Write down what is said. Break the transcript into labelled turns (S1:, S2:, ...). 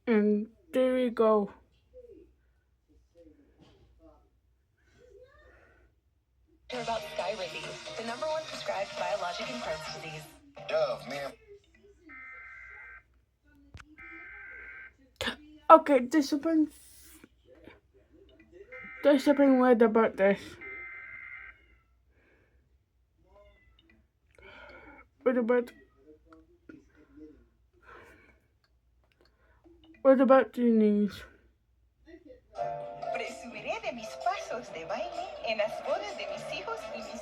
S1: And there we go.
S2: Hear about Skyrizi, the #1 prescribed biologic in Crohn's disease.
S3: Dove, man.
S1: Okay, discipline word about this. What about the news?
S2: Presumiré de mis pasos de baile en las bodas de mis hijos y mis